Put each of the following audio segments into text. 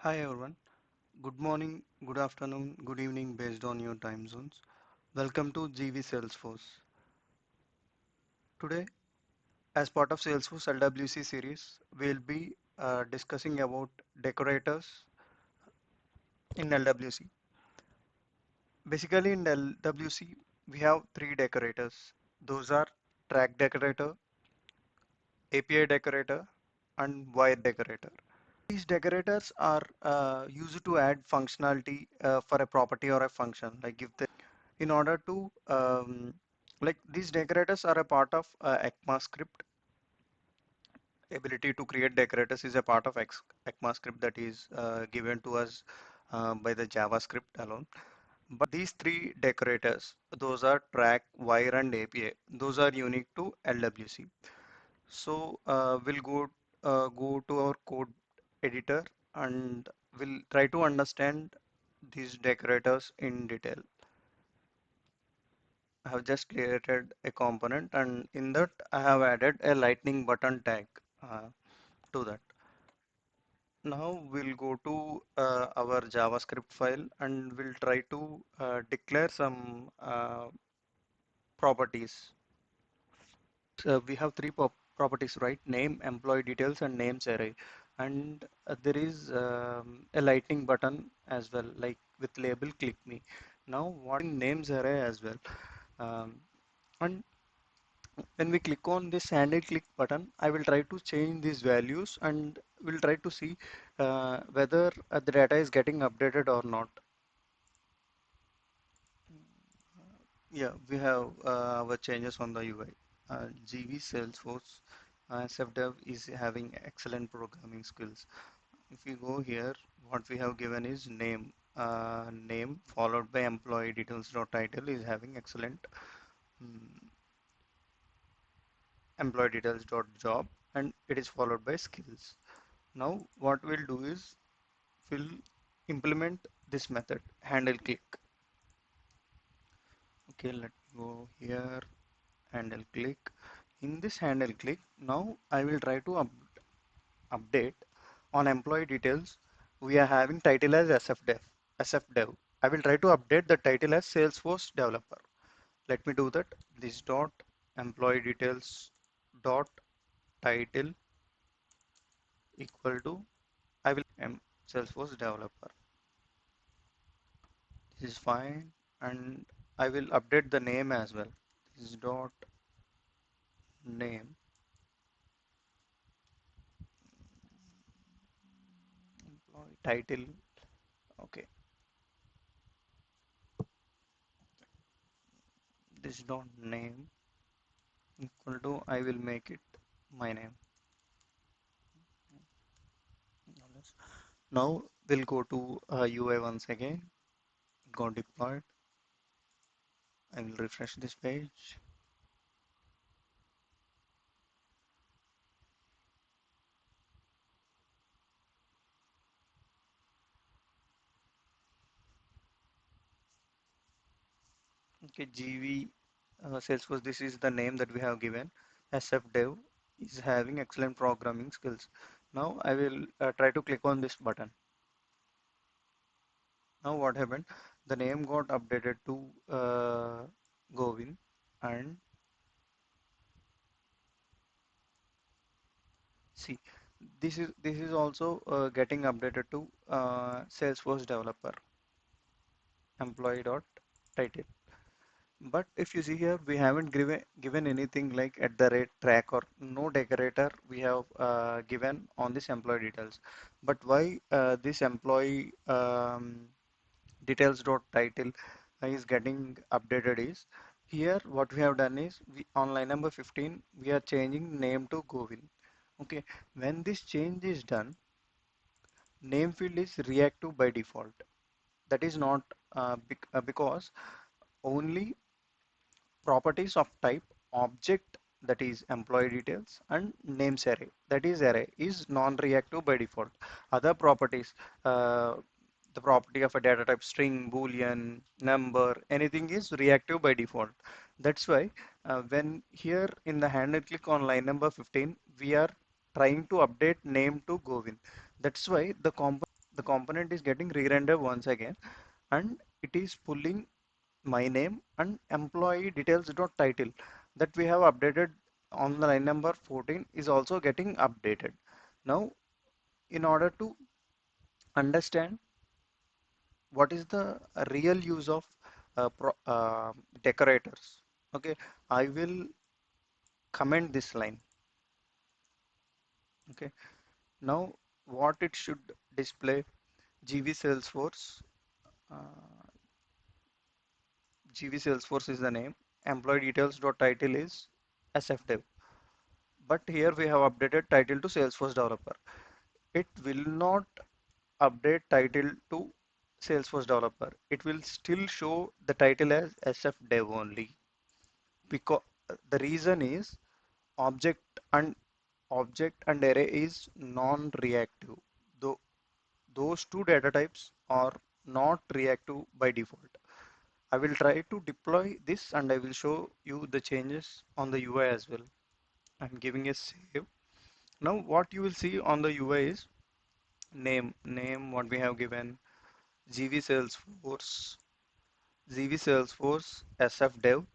Hi everyone. Good morning, good afternoon, good evening based on your time zones. Welcome to GV Salesforce. Today, as part of Salesforce LWC series, we'll be discussing about decorators in LWC. Basically, in LWC, we have three decorators. Those are track decorator, API decorator, and wire decorator. These decorators are used to add functionality for a property or a function. Like if they, in order to like these decorators are a part of ECMAScript. Ability to create decorators is a part of ECMAScript that is given to us by the JavaScript alone. But these three decorators, those are track, wire, and API. Those are unique to LWC. So we'll go to our code editor and we'll try to understand these decorators in detail. I have just created a component and in that I have added a lightning button tag to that. Now we'll go to our JavaScript file and we'll try to declare some properties. We have three properties, right? Name, employee details, and names array. And there is a lightning button as well, like with label click me. Now what names array as well. Um, and when we click on this handle click button, I will try to change these values and we'll try to see whether the data is getting updated or not. Yeah, we have our changes on the UI. GV Salesforce SFDev is having excellent programming skills. If you go here, what we have given is name. Name followed by employee details dot title is having excellent mm, employee details dot job and it is followed by skills. Now what we'll do is we'll implement this method handle click. Okay, let me go here handle click. In this handle click, now I will try to update on employee details. We are having title as SFDev. I will try to update the title as Salesforce developer. Let me do that. This dot employee details dot title equal to I will Salesforce developer. This is fine, and I will update the name as well. This is dot name employee title. Okay, this dot name equal to I will make it my name. Now we'll go to UI once again. Got deployed. I will refresh this page. Okay, GV Salesforce. This is the name that we have given. SFDev is having excellent programming skills. Now I will try to click on this button. Now what happened? The name got updated to Govin, and see this is also getting updated to Salesforce developer employee dot title. But if you see here, we haven't given anything like at the rate track or no decorator we have given on this employee details. But why this employee details dot title is getting updated is here what we have done is we on line number 15 we are changing name to Govin. Okay, when this change is done, name field is reactive by default. That is not because only properties of type object, that is employee details, and names array, that is array, is non-reactive by default. Other properties, uh, the property of a data type string, boolean, number, anything is reactive by default. That's why when here in the handle click on line number 15 we are trying to update name to Govin. That's why the component the component is getting re-rendered once again, and it is pulling my name and employee details dot title that we have updated on the line number 14 is also getting updated. Now, in order to understand what is the real use of decorators, okay, I will comment this line. Okay, now what it should display: GV Salesforce. Uh, GV Salesforce is the name. Employee details dot title is SFDev. But here we have updated title to Salesforce developer. It will not update title to Salesforce developer. It will still show the title as SFDev only. Because the reason is object and array is non-reactive. Though those two data types are not reactive by default. I will try to deploy this and I will show you the changes on the UI as well. I'm giving a save. Now what you will see on the UI is name what we have given, GV Salesforce, GV Salesforce SFDev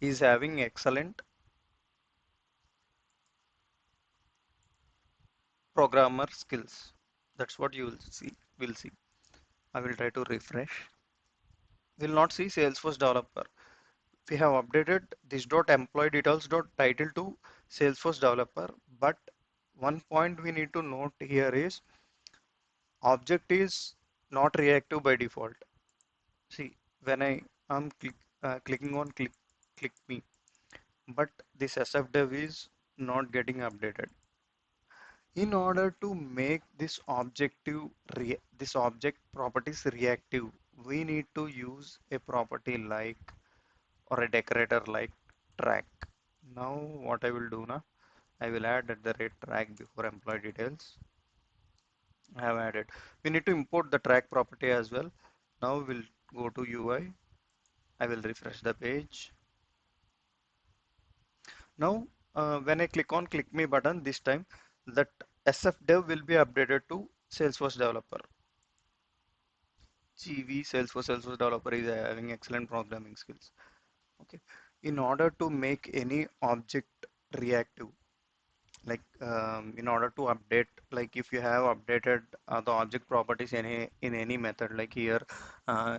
is having excellent programmer skills. That's what you will see. Will see. I will try to refresh. Will not see Salesforce developer. We have updated this dot employee details dot title to Salesforce developer, but one point we need to note here is object is not reactive by default. See, when I am clicking on click me, but this SFDev is not getting updated. In order to make this object properties reactive, we need to use a property like or a decorator like track. Now what I will do now, I will add at the rate track before employee details. I have added. We need to import the track property as well. Now we'll go to UI. I will refresh the page. Now when I click on click me button this time, that SFDev will be updated to Salesforce developer. GV Salesforce developer is having excellent programming skills. Okay. In order to make any object reactive, like in order to update, like if you have updated the object properties in any method, like here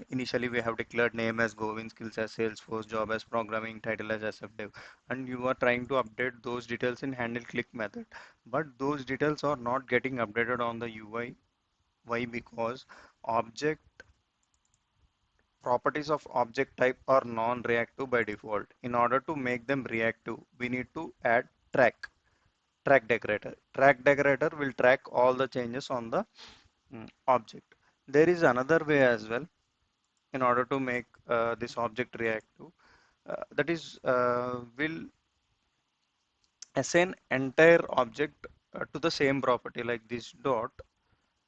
initially we have declared name as Govind, skills as Salesforce, job as programming, title as SFDev, and you are trying to update those details in handle click method, but those details are not getting updated on the UI. Why? Because object properties of object type are non-reactive by default. In order to make them reactive, we need to add track decorator. Track decorator will track all the changes on the object. There is another way as well in order to make this object reactive. That is, will assign entire object to the same property like this dot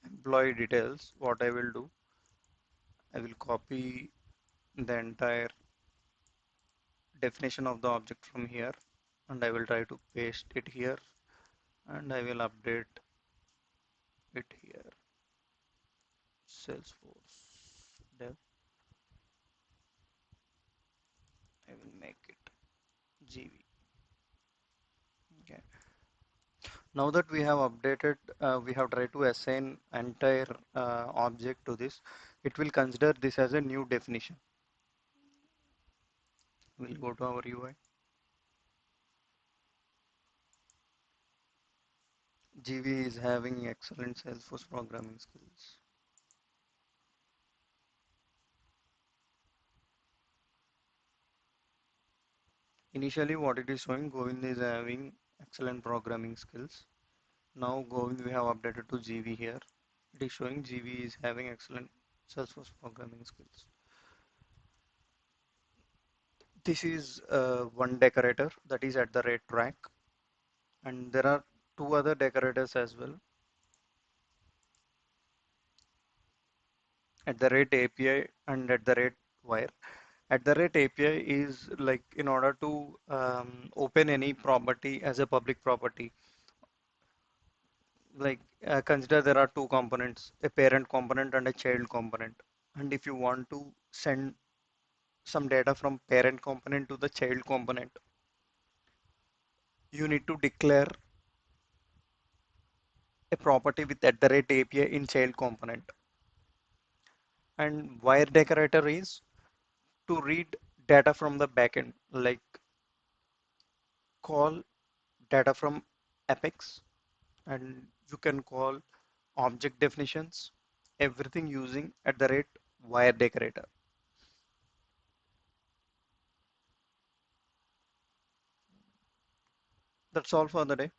employee details. What I will do, I will copy the entire definition of the object from here and I will try to paste it here and I will update it here. Salesforce dev, I will make it GV. Okay. Now that we have updated, we have tried to assign entire object to this. It will consider this as a new definition. We'll go to our UI. GV is having excellent Salesforce programming skills. Initially, what it is showing, Govind is having excellent programming skills. Now Govind we have updated to GV here. It is showing GV is having excellent Salesforce programming skills. This is one decorator that is at the rate track, and there are two other decorators as well at the rate API and at the rate wire. At the rate API is like in order to open any property as a public property. Like consider there are two components, a parent component and a child component. And if you want to send some data from parent component to the child component, you need to declare a property with at the rate API in child component. And wire decorator is to read data from the backend, like call data from Apex, and you can call object definitions, everything using at the rate wire decorator. That's all for the day.